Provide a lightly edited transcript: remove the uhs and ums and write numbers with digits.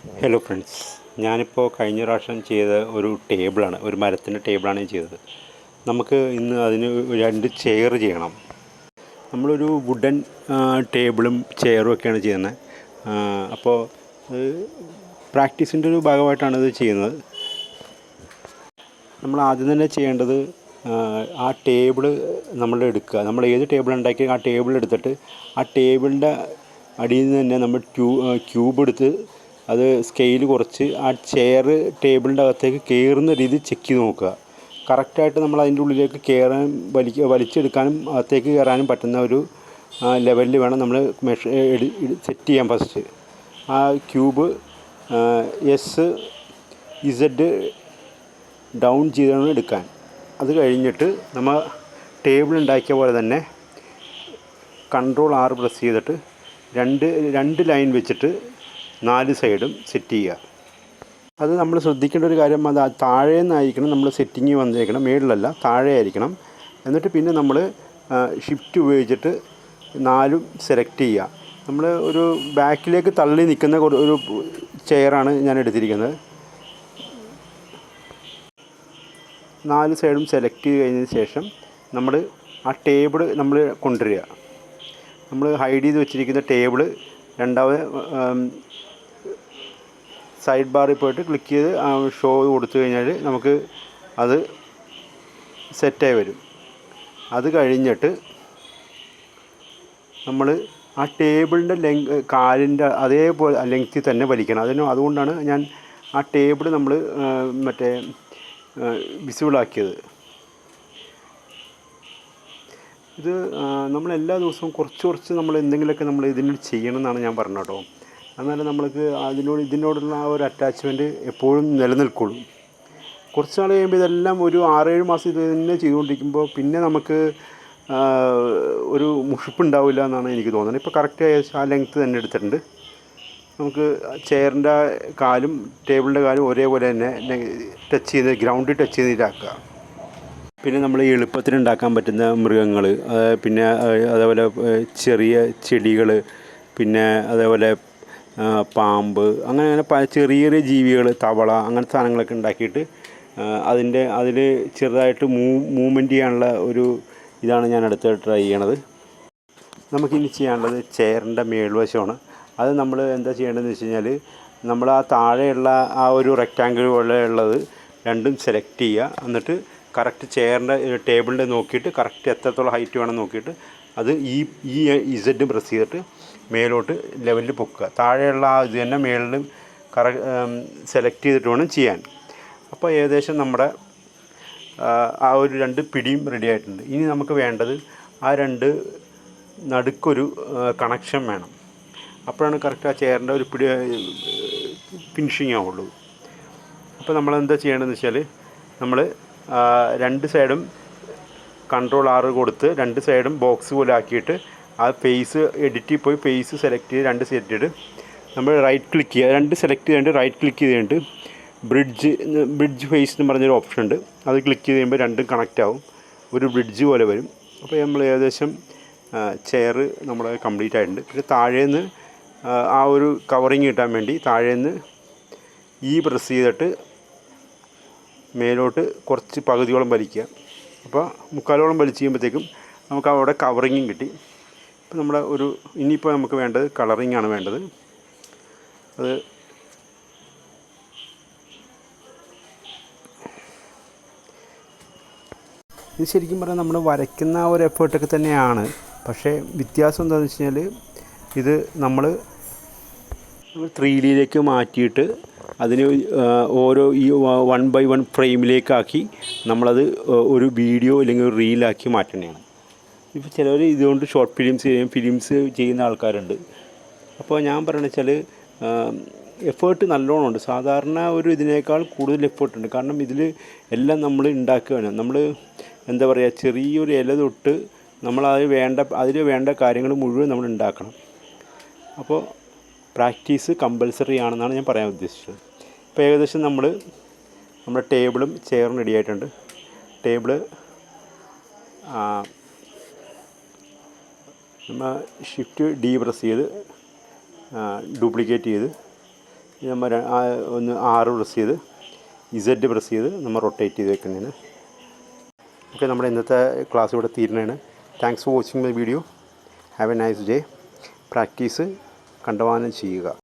Hello friends, ഞാനിപ്പോൾ കഴിഞ്ഞ പ്രാവശ്യം ചെയ്ത ഒരു ടേബിളാണ്, ഒരു മരത്തിൻ്റെ ടേബിളാണ് ഞാൻ ചെയ്തത്. നമുക്ക് ഇന്ന് അതിന് 2 ചെയർ ചെയ്യണം. നമ്മളൊരു വുഡൻ ടേബിളും ചെയറും ഒക്കെയാണ് ചെയ്യുന്നത്. അപ്പോൾ പ്രാക്ടീസിൻ്റെ ഒരു ഭാഗമായിട്ടാണ് ഇത് ചെയ്യുന്നത്. നമ്മൾ ആദ്യം തന്നെ ചെയ്യേണ്ടത് ആ ടേബിള് നമ്മൾ എടുക്കുക. നമ്മൾ ഏത് ടേബിൾ ഉണ്ടാക്കി ആ ടേബിൾ എടുത്തിട്ട് ആ ടേബിളിൻ്റെ അടിയിൽ നിന്ന് തന്നെ നമ്മൾ ക്യൂബ് എടുത്ത് അത് സ്കെയിൽ കുറച്ച് ആ ചെയർ ടേബിളിൻ്റെ അകത്തേക്ക് കയറുന്ന രീതി ചെക്ക് ചെയ്ത് നോക്കുക. കറക്റ്റായിട്ട് നമ്മൾ അതിൻ്റെ ഉള്ളിലേക്ക് കയറാൻ വലിച്ചെടുക്കാനും അകത്തേക്ക് കയറാനും പറ്റുന്ന ഒരു ലെവലിൽ വേണം നമ്മൾ സെറ്റ് ചെയ്യാൻ. ഫസ്റ്റ് ആ ക്യൂബ് എസ് ഇസഡ് ഡൗൺ ചെയ്താണ് എടുക്കാൻ. അത് കഴിഞ്ഞിട്ട് നമ്മൾ ടേബിൾ ഉണ്ടാക്കിയ പോലെ തന്നെ Ctrl+R പ്രസ് ചെയ്തിട്ട് രണ്ട് ലൈൻ വെച്ചിട്ട് 4 സൈഡും സെറ്റ് ചെയ്യുക. അത് നമ്മൾ ശ്രദ്ധിക്കേണ്ട ഒരു കാര്യം, അത് താഴെ നിന്നായിരിക്കണം നമ്മൾ സെറ്റിങ് വന്നേക്കണം, മേളിലല്ല, താഴെ ആയിരിക്കണം. എന്നിട്ട് പിന്നെ നമ്മൾ ഷിഫ്റ്റ് ഉപയോഗിച്ചിട്ട് 4ഉം സെലക്ട് ചെയ്യുക. നമ്മൾ ഒരു ബാക്കിലേക്ക് തള്ളി നിൽക്കുന്ന ഒരു ചെയറാണ് ഞാൻ എടുത്തിരിക്കുന്നത്. 4 സൈഡും സെലക്ട് ചെയ്ത് കഴിഞ്ഞതിന് ശേഷം നമ്മൾ ആ ടേബിൾ നമ്മൾ കൊണ്ടുവരിക. നമ്മൾ ഹൈഡ് ചെയ്ത് വെച്ചിരിക്കുന്ന ടേബിൾ രണ്ടാമത് സൈഡ് ബാറിൽ പോയിട്ട് ക്ലിക്ക് ചെയ്ത് ഷോ കൊടുത്തു കഴിഞ്ഞാൽ നമുക്ക് അത് സെറ്റായി വരും. അത് കഴിഞ്ഞിട്ട് നമ്മൾ ആ ടേബിളിൻ്റെ കാലിൻ്റെ അതേപോലെ ലെങ്ത്തിൽ തന്നെ വലിക്കണം. അതുകൊണ്ടാണ് ഞാൻ ആ ടേബിൾ നമ്മൾ വിസിബിളാക്കിയത്. ഇത് നമ്മൾ എല്ലാ ദിവസവും കുറച്ച് നമ്മൾ എന്തെങ്കിലുമൊക്കെ നമ്മൾ ഇതിന് ചെയ്യണം എന്നാണ് ഞാൻ പറഞ്ഞത് കേട്ടോ. എന്നാലും നമ്മൾക്ക് ഇതിനോടുള്ള ആ ഒരു അറ്റാച്ച്മെൻറ്റ് എപ്പോഴും നിലനിൽക്കുള്ളൂ. കുറച്ച് നാൾ കഴിയുമ്പോൾ ഇതെല്ലാം ഒരു 6-7 മാസം ഇത് തന്നെ ചെയ്തുകൊണ്ടിരിക്കുമ്പോൾ പിന്നെ നമുക്ക് ഒരു മുഷിപ്പുണ്ടാവില്ല എന്നാണ് എനിക്ക് തോന്നുന്നത്. ഇപ്പോൾ കറക്റ്റ് ആ ലെങ്ത്ത് തന്നെ എടുത്തിട്ടുണ്ട്. നമുക്ക് ചെയറിൻ്റെ കാലും ടേബിളിൻ്റെ കാലും ഒരേപോലെ തന്നെ ഗ്രൗണ്ടിൽ ടച്ച് ചെയ്തിട്ടാക്കുക. പിന്നെ നമ്മൾ എളുപ്പത്തിൽ ഉണ്ടാക്കാൻ പറ്റുന്ന മൃഗങ്ങൾ, പിന്നെ അതേപോലെ ചെറിയ ചെടികൾ, പിന്നെ അതേപോലെ പാമ്പ്, അങ്ങനെ ചെറിയ ചെറിയ ജീവികൾ, തവള, അങ്ങനത്തെ സാധനങ്ങളൊക്കെ ഉണ്ടാക്കിയിട്ട് അതിൽ ചെറുതായിട്ട് മൂവ്മെൻറ്റ് ചെയ്യാനുള്ള ഒരു ഇതാണ് ഞാൻ അടുത്ത് ട്രൈ ചെയ്യണത്. നമുക്കിനി ചെയ്യാനുള്ളത് ചെയറിൻ്റെ മേൽവശമാണ്. അത് നമ്മൾ എന്താ ചെയ്യേണ്ടതെന്ന് വെച്ച് കഴിഞ്ഞാൽ, നമ്മൾ ആ താഴെയുള്ള ആ ഒരു റെക്റ്റാങ്കിൾ പോലെ ഉള്ളത് രണ്ടും സെലക്ട് ചെയ്യുക. എന്നിട്ട് കറക്റ്റ് ചെയറിൻ്റെ ടേബിളിൻ്റെ നോക്കിയിട്ട് കറക്റ്റ് എത്രത്തോളം ഹൈറ്റ് വേണം നോക്കിയിട്ട് അത് ഈ ഇസഡ് പ്രസ് ചെയ്തിട്ട് മേലോട്ട് ലെവലിൽ പൊക്കുക. താഴെയുള്ള ആ ഇത് തന്നെ മേളിൽ സെലക്ട് ചെയ്തിട്ട് വേണം ചെയ്യാൻ. അപ്പോൾ ഏകദേശം നമ്മുടെ ആ ഒരു 2 പിടിയും റെഡി ആയിട്ടുണ്ട്. ഇനി നമുക്ക് വേണ്ടത് ആ 2 നടുക്കൊരു കണക്ഷൻ വേണം. അപ്പോഴാണ് കറക്റ്റ് ആ ചെയറിൻ്റെ ഒരു പിടി ഫിനിഷിങ് ആവുള്ളൂ. അപ്പോൾ നമ്മളെന്താ ചെയ്യേണ്ടതെന്ന് വെച്ചാൽ, നമ്മൾ 2 സൈഡും Ctrl+R കൊടുത്ത് 2 സൈഡും ബോക്സ് പോലെ ആക്കിയിട്ട് ആ ഫേസ് എഡിറ്റിൽ പോയി ഫേസ് സെലക്ട് ചെയ്ത് 2 സെലക്ട് ചെയ്ത് നമ്മൾ റൈറ്റ് ക്ലിക്ക് ചെയ്യുക. 2 സെലക്ട് ചെയ്തിട്ട് റൈറ്റ് ക്ലിക്ക് ചെയ്തിട്ട് ബ്രിഡ്ജ് ഫേസ് എന്ന് പറഞ്ഞൊരു ഓപ്ഷൻ ഉണ്ട്. അത് ക്ലിക്ക് ചെയ്ത് കഴിയുമ്പോൾ രണ്ടും കണക്റ്റ് ആവും, ഒരു ബ്രിഡ്ജ് പോലെ വരും. അപ്പോൾ നമ്മൾ ഏകദേശം ചെയർ നമ്മൾ കംപ്ലീറ്റ് ആയിട്ടുണ്ട്. പിന്നെ താഴേന്ന് ആ ഒരു കവറിങ് കിട്ടാൻ വേണ്ടി താഴേന്ന് പ്രസ് ചെയ്തിട്ട് മേലോട്ട് കുറച്ച് പകുതിയോളം വലിക്കുക. അപ്പോൾ മുക്കാലോളം വലിച്ച് ചെയ്യുമ്പോഴത്തേക്കും നമുക്ക് അവിടെ കവറിങ്ങും കിട്ടി. ഇപ്പോൾ നമ്മുടെ ഇനിയിപ്പോൾ നമുക്ക് വേണ്ടത് കളറിങ് ആണ് വേണ്ടത്. അത് ഇത് ശരിക്കും പറഞ്ഞാൽ നമ്മൾ വരയ്ക്കുന്ന ആ ഒരു എഫേർട്ടൊക്കെ തന്നെയാണ്. പക്ഷേ വ്യത്യാസം എന്താണെന്ന് വെച്ച് കഴിഞ്ഞാൽ, ഇത് നമ്മൾ 3Dയിലേക്ക് മാറ്റിയിട്ട് അതിന് ഓരോ 1x1 ഫ്രെയിമിലേക്കാക്കി നമ്മളത് ഒരു വീഡിയോ അല്ലെങ്കിൽ ഒരു റീലാക്കി മാറ്റണതാണ്. ഇപ്പോൾ ചിലർ ഇതുകൊണ്ട് ഷോർട്ട് ഫിലിംസ് ചെയ്യുന്ന ആൾക്കാരുണ്ട്. അപ്പോൾ ഞാൻ പറയണത് വെച്ചാൽ എഫേർട്ട് നല്ലോണം ഉണ്ട്. സാധാരണ ഒരു ഇതിനേക്കാൾ കൂടുതൽ എഫേർട്ടുണ്ട്. കാരണം ഇതിൽ എല്ലാം നമ്മൾ ഉണ്ടാക്കുകയാണ്. നമ്മൾ എന്താ പറയുക, ചെറിയൊരു ഇല തൊട്ട് അതിൽ വേണ്ട കാര്യങ്ങൾ മുഴുവൻ നമ്മൾ ഉണ്ടാക്കണം. അപ്പോൾ പ്രാക്ടീസ് കമ്പൽസറി ആണെന്നാണ് ഞാൻ പറയാൻ ഉദ്ദേശിച്ചത്. ഇപ്പോൾ ഏകദേശം നമ്മുടെ ടേബിളും ചെയറും റെഡി ആയിട്ടുണ്ട്. ടേബിള് നമ്മൾ ഷിഫ്റ്റ് D പ്രസ് ചെയ്ത് ഡ്യൂപ്ലിക്കേറ്റ് ചെയ്ത് നമ്മൾ ഒന്ന് R പ്രസ് ചെയ്ത് Z പ്രസ് ചെയ്ത് നമ്മൾ റൊട്ടേറ്റ് ചെയ്ത് വെക്കുന്നതാണ്. ഓക്കെ, നമ്മുടെ ഇന്നത്തെ ക്ലാസ് ഇവിടെ തീരുന്നതാണ്. Thanks for watching my video. Have a nice day. Practice കണ്ടമാനം ചെയ്യുക.